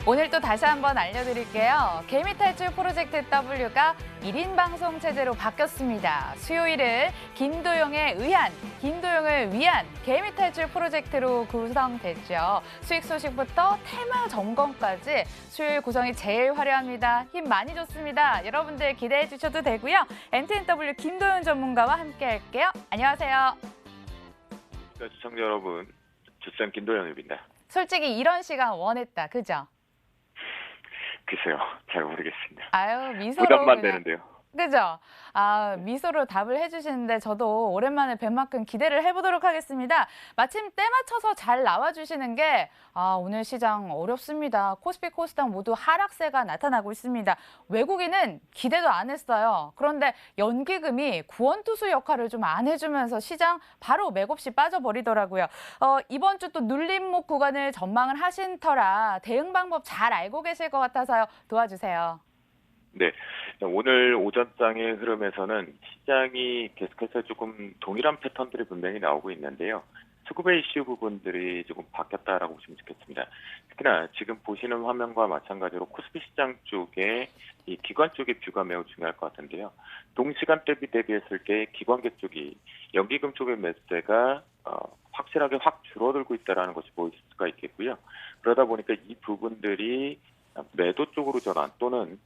오늘 또 다시 한번 알려드릴게요. 개미탈출 프로젝트 W가 1인 방송 체제로 바뀌었습니다. 수요일은 김도영을 위한 개미탈출 프로젝트로 구성됐죠. 수익 소식부터 테마 점검까지 수요일 구성이 제일 화려합니다. 힘 많이 줬습니다. 여러분들 기대해 주셔도 되고요. NTNW 김도영 전문가와 함께 할게요. 안녕하세요. 시청자 여러분, 주쌤 김도영입니다. 솔직히 이런 시간 원했다, 그죠? 글쎄요, 잘 모르겠습니다. 아유, 미소로 부담만 그냥. 되는데요. 그죠? 미소로 답을 해주시는데 저도 오랜만에 뵌 만큼 기대를 해보도록 하겠습니다. 마침 때 맞춰서 잘 나와주시는 게 오늘 시장 어렵습니다. 코스피, 코스닥 모두 하락세가 나타나고 있습니다. 외국인은 기대도 안 했어요. 그런데 연기금이 구원투수 역할을 좀 안 해주면서 시장 바로 맥없이 빠져버리더라고요. 이번 주 또 눌림목 구간을 전망을 하신 터라 대응 방법 잘 알고 계실 것 같아서요. 도와주세요. 네, 오늘 오전장의 흐름에서는 시장이 계속해서 조금 동일한 패턴들이 분명히 나오고 있는데요. 수급의 이슈 부분들이 조금 바뀌었다라고 보시면 좋겠습니다. 특히나 지금 보시는 화면과 마찬가지로 코스피 시장 쪽에 이 기관 쪽의 뷰가 매우 중요할 것 같은데요. 동시간대 대비했을 때 기관계 쪽이 연기금 쪽의 매수세가 확실하게 확 줄어들고 있다는 것이 보일 수가 있겠고요. 그러다 보니까 이 부분들이 매도 쪽으로 전환 또는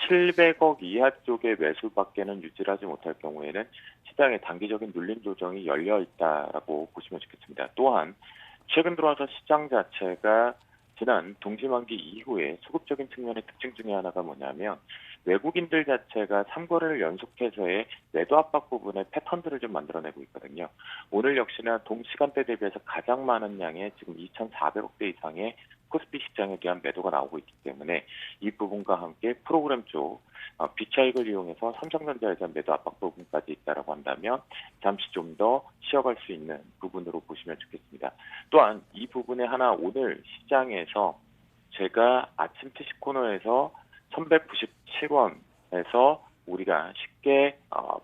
700억 이하 쪽의 매수밖에는 유지를 하지 못할 경우에는 시장의 단기적인 눌림 조정이 열려 있다라고 보시면 좋겠습니다. 또한 최근 들어와서 시장 자체가 지난 동시만기 이후에 수급적인 측면의 특징 중에 하나가 뭐냐면 외국인들 자체가 3거래를 연속해서의 매도 압박 부분의 패턴들을 좀 만들어내고 있거든요. 오늘 역시나 동시간대 대비해서 가장 많은 양의 지금 2,400억 대 이상의 코스피 시장에 대한 매도가 나오고 있기 때문에 이 부분과 함께 프로그램 쪽 비차익을 이용해서 삼성전자에 대한 매도 압박 부분까지 있다라고 한다면 잠시 좀 더 쉬어갈 수 있는 부분으로 보시면 좋겠습니다. 또한 이 부분에 하나 오늘 시장에서 제가 아침 트식 코너에서 1197원에서 우리가 쉽게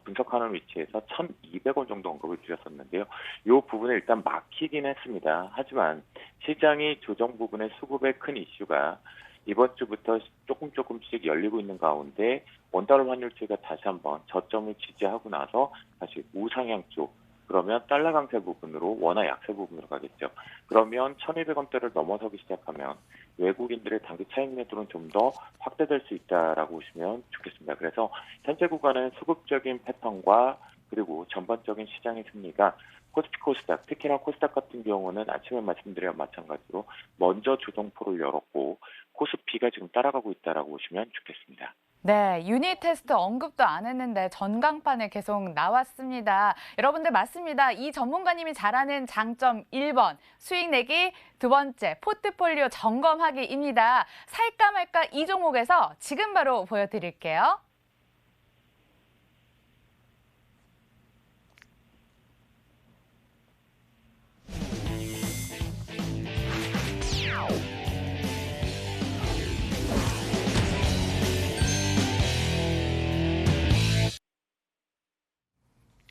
분석하는 위치에서 1,200원 정도 언급을 드렸었는데요. 이 부분에 일단 막히긴 했습니다. 하지만 시장이 조정 부분의 수급의 큰 이슈가 이번 주부터 조금씩 열리고 있는 가운데 원달러 환율제가 다시 한번 저점을 지지하고 나서 다시 우상향 쪽, 그러면 달러 강세 부분으로 원화 약세 부분으로 가겠죠. 그러면 1,200원대를 넘어서기 시작하면 외국인들의 단기 차익 매도는 좀 더 확대될 수 있다라고 보시면 좋겠습니다. 그래서 현재 구간은 수급적인 패턴과 그리고 전반적인 시장의 승리가 코스피 코스닥, 특히나 코스닥 같은 경우는 아침에 말씀드린 마찬가지로 먼저 조정포를 열었고 코스피가 지금 따라가고 있다라고 보시면 좋겠습니다. 네, 유닛 테스트 언급도 안 했는데 전광판에 계속 나왔습니다. 여러분들 맞습니다. 이 전문가님이 잘하는 장점 1번, 수익 내기, 두 번째, 포트폴리오 점검하기입니다. 살까 말까 이 종목에서 지금 바로 보여드릴게요.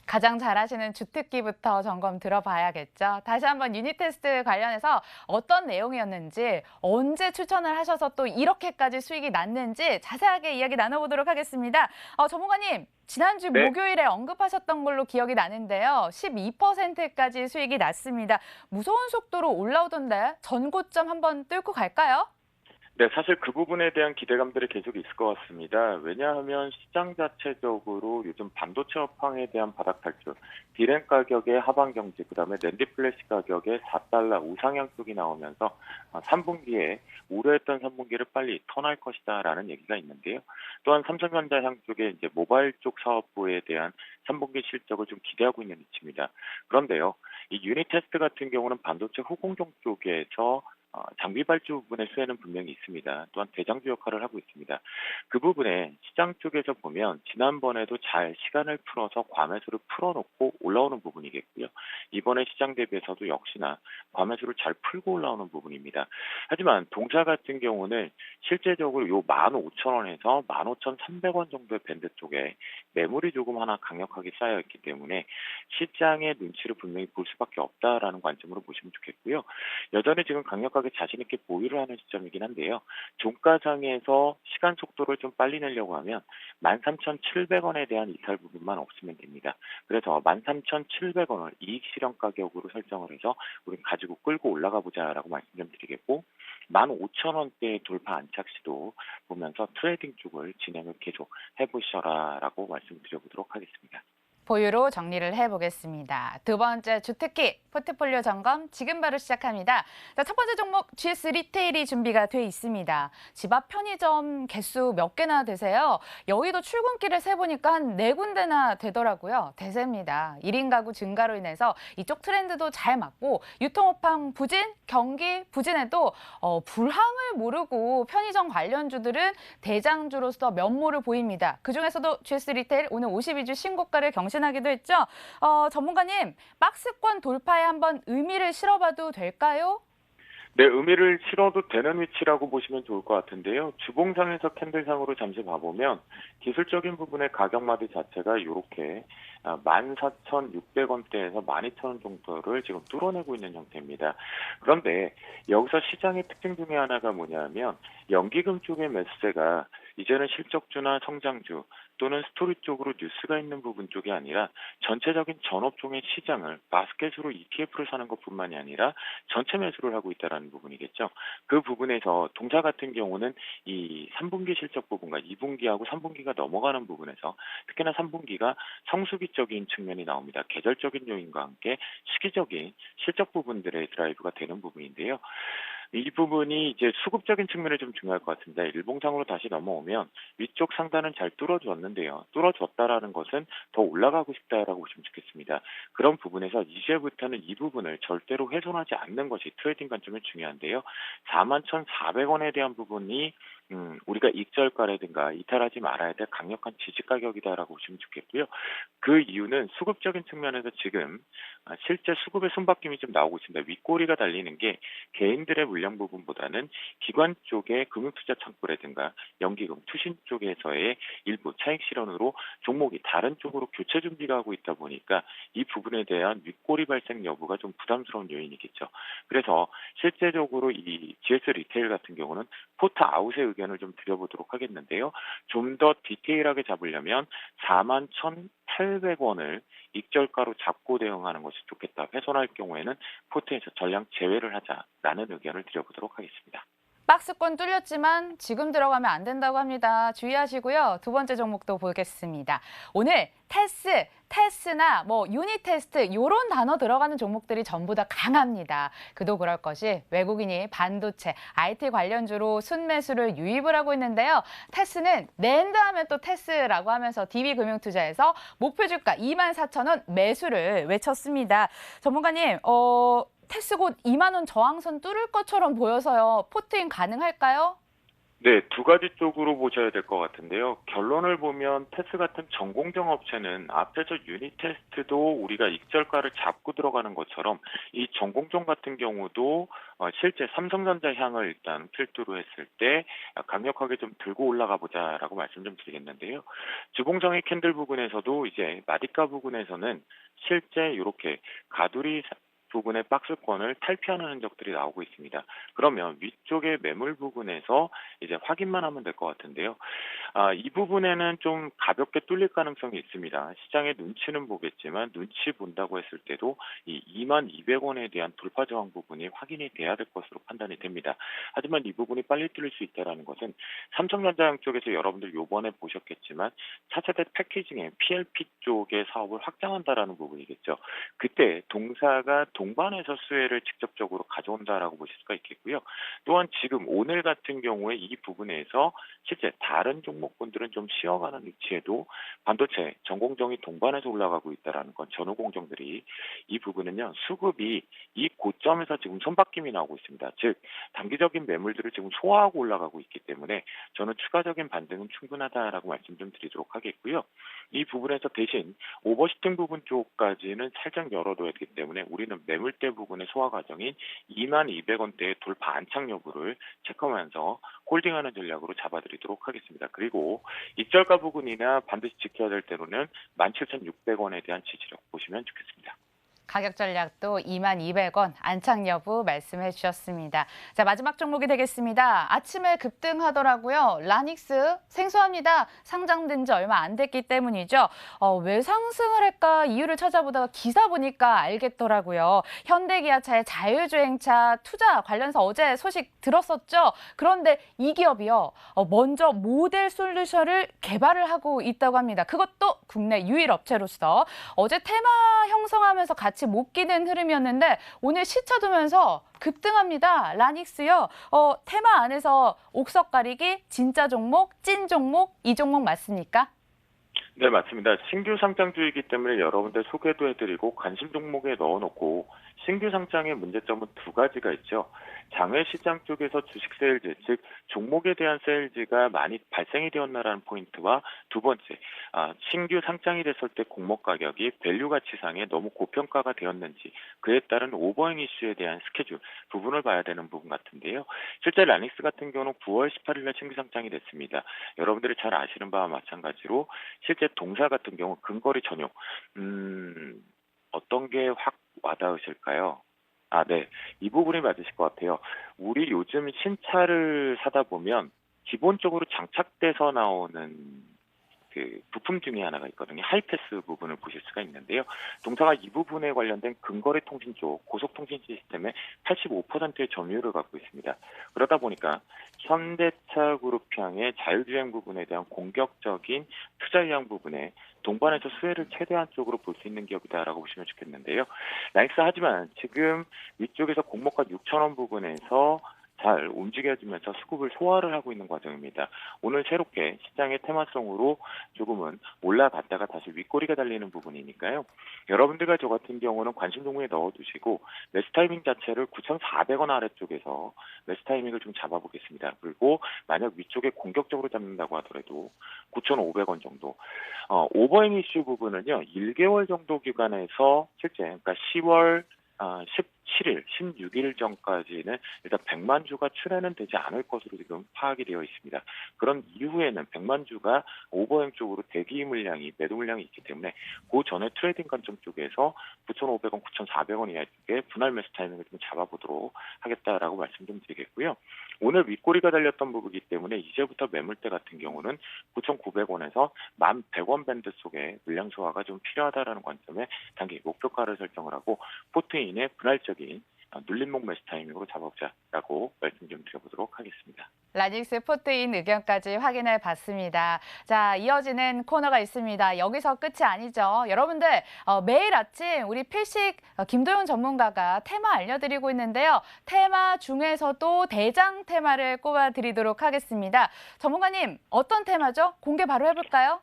가장 잘하시는 주특기부터 점검 들어봐야겠죠. 다시 한번 유닛 테스트 관련해서 어떤 내용이었는지, 언제 추천을 하셔서 또 이렇게까지 수익이 났는지 자세하게 이야기 나눠보도록 하겠습니다. 전문가님, 지난주 네. 목요일에 언급하셨던 걸로 기억이 나는데요. 12%까지 수익이 났습니다. 무서운 속도로 올라오던데 전고점 한번 뚫고 갈까요? 네, 사실 그 부분에 대한 기대감들이 계속 있을 것 같습니다. 왜냐하면 시장 자체적으로 요즘 반도체 업황에 대한 바닥 탈출, 디램 가격의 하방 경직, 그다음에 낸드 플래시 가격의 4달러 우상향 쪽이 나오면서 3분기에 우려했던 3분기를 빨리 턴할 것이다라는 얘기가 있는데요. 또한 삼성전자 향 쪽에 이제 모바일 쪽 사업부에 대한 3분기 실적을 좀 기대하고 있는 위치입니다. 그런데요, 이 유닛 테스트 같은 경우는 반도체 후공정 쪽에서 장비 발주 부분의 수혜는 분명히 있습니다. 또한 대장주 역할을 하고 있습니다. 그 부분에 시장 쪽에서 보면 지난번에도 잘 시간을 풀어서 과매수를 풀어놓고 올라오는 부분이겠고요. 이번에 시장 대비해서도 역시나 과매수를 잘 풀고 올라오는 부분입니다. 하지만 동사 같은 경우는 실제적으로 요 15,000원에서 15,300원 정도의 밴드 쪽에 매물이 조금 하나 강력하게 쌓여있기 때문에 시장의 눈치를 분명히 볼 수밖에 없다라는 관점으로 보시면 좋겠고요. 여전히 지금 강력하게 강력하게 자신 있게 보유를 하는 시점이긴 한데요. 종가상에서 시간 속도를 좀 빨리 내려고 하면 13,700원에 대한 이탈 부분만 없으면 됩니다. 그래서 13,700원을 이익 실현 가격으로 설정을 해서 우리 가지고 끌고 올라가 보자라고 말씀 좀 드리겠고 15,000원대 돌파 안착 시도 보면서 트레이딩 쪽을 진행을 계속 해보셔라라고 말씀드려보도록 하겠습니다. 보유로 정리를 해보겠습니다. 두 번째 주특기 포트폴리오 점검 지금 바로 시작합니다. 자, 첫 번째 종목 GS 리테일이 준비가 돼 있습니다. 집 앞 편의점 개수 몇 개나 되세요? 여의도 출근길을 세보니까 한 4군데나 되더라고요. 대세입니다. 1인 가구 증가로 인해서 이쪽 트렌드도 잘 맞고 유통업황 부진, 경기 부진에도 불황을 모르고 편의점 관련주들은 대장주로서 면모를 보입니다. 그중에서도 GS 리테일 오늘 52주 신고가를 경신하기도 했죠. 전문가님, 박스권 돌파에 한번 의미를 실어봐도 될까요? 네, 의미를 실어도 되는 위치라고 보시면 좋을 것 같은데요. 주봉상에서 캔들상으로 잠시 봐보면 기술적인 부분의 가격마디 자체가 이렇게 14,600원대에서 12,000원 정도를 지금 뚫어내고 있는 형태입니다. 그런데 여기서 시장의 특징 중에 하나가 뭐냐면 연기금 쪽의 매수세가 이제는 실적주나 성장주 또는 스토리 쪽으로 뉴스가 있는 부분 쪽이 아니라 전체적인 전업종의 시장을 바스켓으로 ETF를 사는 것뿐만이 아니라 전체 매수를 하고 있다는 부분이겠죠. 그 부분에서 동사 같은 경우는 이 3분기 실적 부분과 2분기하고 3분기가 넘어가는 부분에서 특히나 3분기가 성수기적인 측면이 나옵니다. 계절적인 요인과 함께 시기적인 실적 부분들의 드라이브가 되는 부분인데요. 이 부분이 이제 수급적인 측면에 좀 중요할 것 같습니다. 일봉상으로 다시 넘어오면 위쪽 상단은 잘 뚫어줬는데요. 뚫어줬다라는 것은 더 올라가고 싶다라고 보시면 좋겠습니다. 그런 부분에서 이제부터는 이 부분을 절대로 훼손하지 않는 것이 트레이딩 관점이 중요한데요. 41,400원에 대한 부분이 우리가 익절가라든가 이탈하지 말아야 될 강력한 지지 가격이다라고 보시면 좋겠고요. 그 이유는 수급적인 측면에서 지금 실제 수급의 손바뀜이 좀 나오고 있습니다. 윗꼬리가 달리는 게 개인들의 물량 부분보다는 기관 쪽의 금융투자 창구라든가 연기금, 투신 쪽에서의 일부 차익 실현으로 종목이 다른 쪽으로 교체 준비가 하고 있다 보니까 이 부분에 대한 윗꼬리 발생 여부가 좀 부담스러운 요인이겠죠. 그래서 실제적으로 이 GS 리테일 같은 경우는 포트 아웃의 의견을 좀 드려보도록 하겠는데요. 좀 더 디테일하게 잡으려면 41,800원을 익절가로 잡고 대응하는 것이 좋겠다. 훼손할 경우에는 포트에서 전량 제외를 하자라는 의견을 드려보도록 하겠습니다. 박스권 뚫렸지만 지금 들어가면 안 된다고 합니다. 주의하시고요. 두 번째 종목도 보겠습니다. 오늘 테스나 유닛 테스트 이런 단어 들어가는 종목들이 전부 다 강합니다. 그도 그럴 것이 외국인이 반도체, IT 관련주로 순매수를 유입을 하고 있는데요. 테스는 낸드 하면 또 테스라고 하면서 DB금융투자에서 목표 주가 24,000원 매수를 외쳤습니다. 전문가님, 테스 곧 2만 원 저항선 뚫을 것처럼 보여서요. 포트인 가능할까요? 네, 두 가지 쪽으로 보셔야 될 것 같은데요. 결론을 보면 테스 같은 전공정 업체는 앞에서 유닛 테스트도 우리가 익절가를 잡고 들어가는 것처럼 이 전공정 같은 경우도 실제 삼성전자 향을 일단 필두로 했을 때 강력하게 좀 들고 올라가 보자라고 말씀 좀 드리겠는데요. 주봉정의 캔들 부분에서도 이제 마디가 부분에서는 실제 이렇게 가두리 부분의 박스권을 탈피하는 흔적들이 나오고 있습니다. 그러면 위쪽의 매물 부분에서 이제 확인만 하면 될 것 같은데요. 이 부분에는 좀 가볍게 뚫릴 가능성이 있습니다. 시장의 눈치는 보겠지만 눈치 본다고 했을 때도 이 22,200원에 대한 돌파 저항 부분이 확인이 돼야 될 것으로 판단이 됩니다. 하지만 이 부분이 빨리 뚫릴 수 있다는 것은 삼성전자형 쪽에서 여러분들 요번에 보셨겠지만 차세대 패키징의 PLP 쪽의 사업을 확장한다라는 부분이겠죠. 그때 동사가 동반해서 수혜를 직접적으로 가져온다라고 보실 수가 있겠고요. 또한 지금 오늘 같은 경우에 이 부분에서 실제 다른 종목군들은 좀 쉬어가는 위치에도 반도체 전공정이 동반해서 올라가고 있다라는 건 전후 공정들이 이 부분은요 수급이 이 고점에서 지금 손바뀜이 나오고 있습니다. 즉 단기적인 매물들을 지금 소화하고 올라가고 있기 때문에 저는 추가적인 반등은 충분하다라고 말씀 좀 드리도록 하겠고요. 이 부분에서 대신 오버슈팅 부분 쪽까지는 살짝 열어둬야 되기 때문에 우리는 매물대 부분의 소화 과정인 22,200원대의 돌파 안착 여부를 체크하면서 홀딩하는 전략으로 잡아드리도록 하겠습니다. 그리고 익절가 부분이나 반드시 지켜야 될 때로는 17,600원에 대한 지지력 보시면 좋겠습니다. 가격 전략도 22,200원 안착 여부 말씀해 주셨습니다. 자, 마지막 종목이 되겠습니다. 아침에 급등하더라고요. 라닉스 생소합니다. 상장된 지 얼마 안 됐기 때문이죠. 왜 상승을 할까 이유를 찾아보다가 기사 보니까 알겠더라고요. 현대기아차의 자율주행차 투자 관련해서 어제 소식 들었었죠. 그런데 이 기업이요. 먼저 모델 솔루션을 개발을 하고 있다고 합니다. 그것도 국내 유일 업체로서 어제 테마 형성하면서 같이 못 끼는 흐름이었는데 오늘 시차 두면서 급등합니다. 라닉스요. 테마 안에서 옥석 가리기, 진짜 종목, 찐 종목, 이 종목 맞습니까? 네, 맞습니다. 신규 상장주이기 때문에 여러 군데 소개도 해드리고 관심 종목에 넣어놓고 신규 상장의 문제점은 두 가지가 있죠. 장외 시장 쪽에서 주식 세일즈, 즉 종목에 대한 세일즈가 많이 발생이 되었나라는 포인트와 두 번째, 신규 상장이 됐을 때 공모 가격이 밸류 가치상에 너무 고평가가 되었는지 그에 따른 오버행 이슈에 대한 스케줄 부분을 봐야 되는 부분 같은데요. 실제 라닉스 같은 경우는 9월 18일 날 신규 상장이 됐습니다. 여러분들이 잘 아시는 바와 마찬가지로 실제 동사 같은 경우 근거리 전용 어떤 게 확 와닿으실까요? 네. 이 부분이 맞으실 것 같아요. 우리 요즘 신차를 사다 보면 기본적으로 장착돼서 나오는 그 부품 중에 하나가 있거든요. 하이패스 부분을 보실 수가 있는데요. 동사가 이 부분에 관련된 근거리 통신 쪽 고속통신 시스템의 85%의 점유율을 갖고 있습니다. 그러다 보니까 현대차 그룹향의 자율주행 부분에 대한 공격적인 투자 의향 부분에 동반해서 수혜를 최대한 쪽으로 볼 수 있는 기업이다라고 보시면 좋겠는데요. 라닉스 하지만 지금 위쪽에서 공모가 6,000원 부분에서 잘 움직여지면서 수급을 소화를 하고 있는 과정입니다. 오늘 새롭게 시장의 테마성으로 조금은 올라갔다가 다시 윗꼬리가 달리는 부분이니까요. 여러분들과 저 같은 경우는 관심 종목에 넣어두시고 매수 타이밍 자체를 9,400원 아래쪽에서 매수 타이밍을 좀 잡아보겠습니다. 그리고 만약 위쪽에 공격적으로 잡는다고 하더라도 9,500원 정도. 오버행 이슈 부분은요. 1개월 정도 기간에서 실제 그러니까 10월 17일, 16일 전까지는 일단 100만 주가 출하는 되지 않을 것으로 지금 파악이 되어 있습니다. 그런 이후에는 100만 주가 오버행 쪽으로 대기 물량이, 매도 물량이 있기 때문에 그 전에 트레이딩 관점 쪽에서 9,500원, 9,400원 이하 쪽에 분할 매수 타이밍을 좀 잡아보도록 하겠다라고 말씀 좀 드리겠고요. 오늘 윗꼬리가 달렸던 부분이기 때문에 이제부터 매물대 같은 경우는 9,900원에서 1,100원 밴드 속에 물량 소화가 좀 필요하다라는 관점에 단기 목표가를 설정을 하고 포트인의 분할적인 눌림목 매수 타이밍으로 잡아보자라고 말씀 좀 드려보도록 하겠습니다. 라닉스 포트인 의견까지 확인해 봤습니다. 자, 이어지는 코너가 있습니다. 여기서 끝이 아니죠. 여러분들 매일 아침 우리 필식 김도영 전문가가 테마 알려드리고 있는데요. 테마 중에서도 대장 테마를 꼽아드리도록 하겠습니다. 전문가님, 어떤 테마죠? 공개 바로 해볼까요?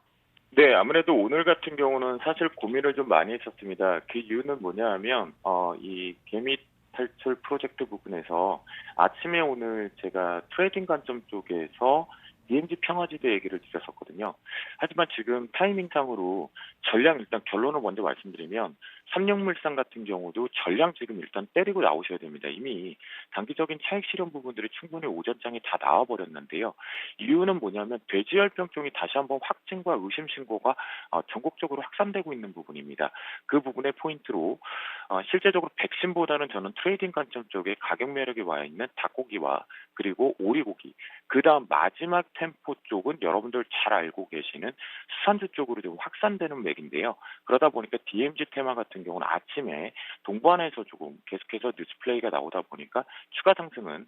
네, 아무래도 오늘 같은 경우는 사실 고민을 좀 많이 했었습니다. 그 이유는 뭐냐 하면, 이 개미 탈출 프로젝트 부분에서 아침에 오늘 제가 트레이딩 관점 쪽에서 DMZ 평화지대 얘기를 드렸었거든요. 하지만 지금 타이밍상으로 전량 일단 결론을 먼저 말씀드리면 삼육물산 같은 경우도 전량 지금 일단 때리고 나오셔야 됩니다. 이미 단기적인 차익 실현 부분들이 충분히 오전장에 다 나와버렸는데요. 이유는 뭐냐면 돼지열병종이 다시 한번 확진과 의심 신고가 전국적으로 확산되고 있는 부분입니다. 그 부분의 포인트로 실제적으로 백신보다는 저는 트레이딩 관점 쪽에 가격 매력이 와 있는 닭고기와 그리고 오리고기, 그 다음 마지막 템포 쪽은 여러분들 잘 알고 계시는 수산주 쪽으로 좀 확산되는 맥인데요. 그러다 보니까 DMZ 테마 같은 경우는 아침에 동반해서 조금 계속해서 뉴스플레이가 나오다 보니까 추가 상승은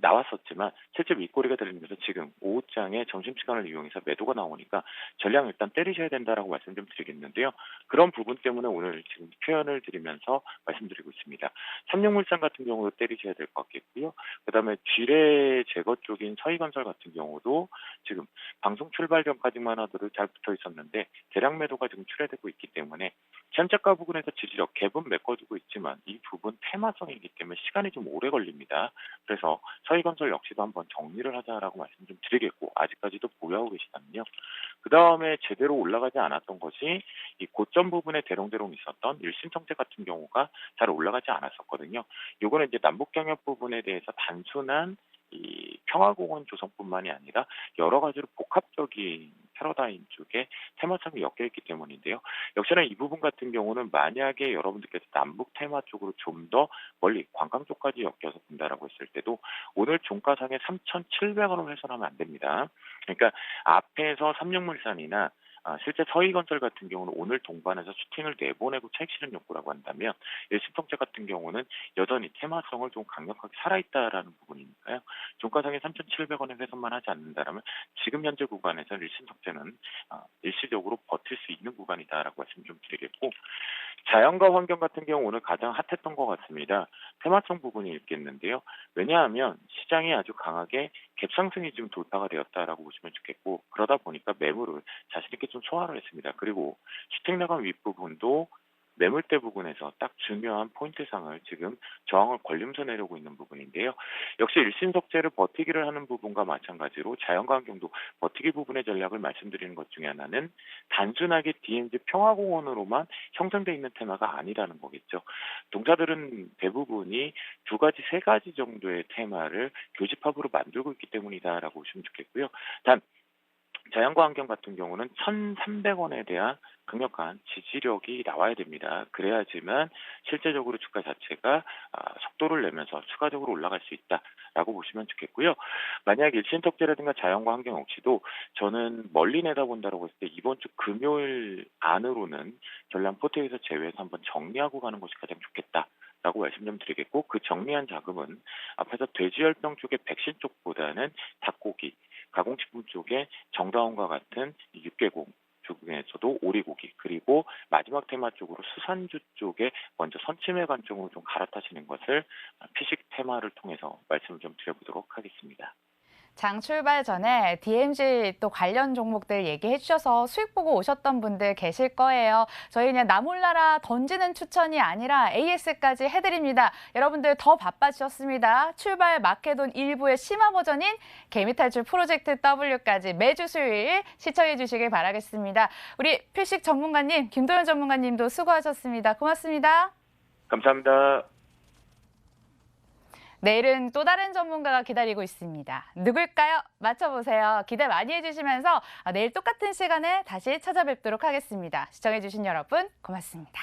나왔었지만 실제 윗꼬리가 들리면서 지금 오후장에 점심시간을 이용해서 매도가 나오니까 전량 일단 때리셔야 된다라고 말씀 좀 드리겠는데요. 그런 부분 때문에 오늘 지금 표현을 드리면서 말씀드리고 있습니다. 삼육물산 같은 경우도 때리셔야 될 것 같겠고요. 그다음에 쥐레 제거 쪽인 서희건설 같은 경우도 지금 방송 출발 전까지만 하더라도 잘 붙어 있었는데 대량 매도가 지금 출회되고 있기 때문에 현재가 부분에서 지지력 갭은 메꿔두고 있지만 이 부분 테마성이기 때문에 시간이 좀 오래 걸립니다. 그래서 서희건설 역시도 한번 정리를 하자라고 말씀 좀 드리겠고 아직까지도 보유하고 계시다면요. 그 다음에 제대로 올라가지 않았던 것이 이 고점 부분에 대롱대롱 있었던 일신청제 같은 경우가 잘 올라가지 않았었거든요. 요거는 이제 남북경협 부분에 대해서 단순한 이 평화공원 조성뿐만이 아니라 여러 가지로 복합적인 패러다임 쪽에 테마성이 엮여 있기 때문인데요. 역시나 이 부분 같은 경우는 만약에 여러분들께서 남북 테마 쪽으로 좀 더 멀리 관광 쪽까지 엮여서 본다라고 했을 때도 오늘 종가상에 3,700원을 훼손하면 안 됩니다. 그러니까 앞에서 삼육물산이나 실제 서희건설 같은 경우는 오늘 동반해서 슈팅을 내보내고 차익 실현 욕구라고 한다면 일신석재 같은 경우는 여전히 테마성을 좀 강력하게 살아있다라는 부분이니까요. 종가상에 3,700원에 훼손만 하지 않는다라면 지금 현재 구간에서 일신석재는 일시적으로 버틸 수 있는 구간이다라고 말씀 좀 드리겠고, 자연과 환경 같은 경우 오늘 가장 핫했던 것 같습니다. 테마성 부분이 있겠는데요. 왜냐하면 시장이 아주 강하게 갭상승이 지금 돌파가 되었다라고 보시면 좋겠고, 그러다 보니까 매물을 자신 있게 좀 소화를 했습니다. 그리고 슈팅 나간 윗부분도 매물대 부분에서 딱 중요한 포인트상을 지금 저항을 걸리면서 내려오고 있는 부분인데요. 역시 일신석재를 버티기를 하는 부분과 마찬가지로 자연과 환경도 버티기 부분의 전략을 말씀드리는 것 중에 하나는 단순하게 DMZ 평화공원으로만 형성되어 있는 테마가 아니라는 거겠죠. 동사들은 대부분이 두 가지, 세 가지 정도의 테마를 교집합으로 만들고 있기 때문이다라고 보시면 좋겠고요. 단 자연과 환경 같은 경우는 1,300원에 대한 강력한 지지력이 나와야 됩니다. 그래야지만 실제적으로 주가 자체가 속도를 내면서 추가적으로 올라갈 수 있다라고 보시면 좋겠고요. 만약 일신석재라든가 자연과 환경 없이도 저는 멀리 내다본다라고 했을 때 이번 주 금요일 안으로는 전량 포트에서 제외해서 한번 정리하고 가는 것이 가장 좋겠다라고 말씀 좀 드리겠고, 그 정리한 자금은 앞에서 돼지열병 쪽의 백신 쪽보다는 닭고기, 가공식품 쪽에 정다운과 같은 육개공 중에서도 오리고기, 그리고 마지막 테마 쪽으로 수산주 쪽에 먼저 선침의 관점으로 좀 갈아타시는 것을 피식 테마를 통해서 말씀을 좀 드려보도록 하겠습니다. 장 출발 전에 DMZ 또 관련 종목들 얘기해 주셔서 수익 보고 오셨던 분들 계실 거예요. 저희 그냥 나 몰라라 던지는 추천이 아니라 AS까지 해드립니다. 여러분들 더 바빠지셨습니다. 출발 마케돈 일부의 심화 버전인 개미탈출 프로젝트 W까지 매주 수요일 시청해 주시길 바라겠습니다. 우리 필식 전문가님, 김도현 전문가님도 수고하셨습니다. 고맙습니다. 감사합니다. 내일은 또 다른 전문가가 기다리고 있습니다. 누굴까요? 맞춰보세요. 기대 많이 해주시면서 내일 똑같은 시간에 다시 찾아뵙도록 하겠습니다. 시청해주신 여러분 고맙습니다.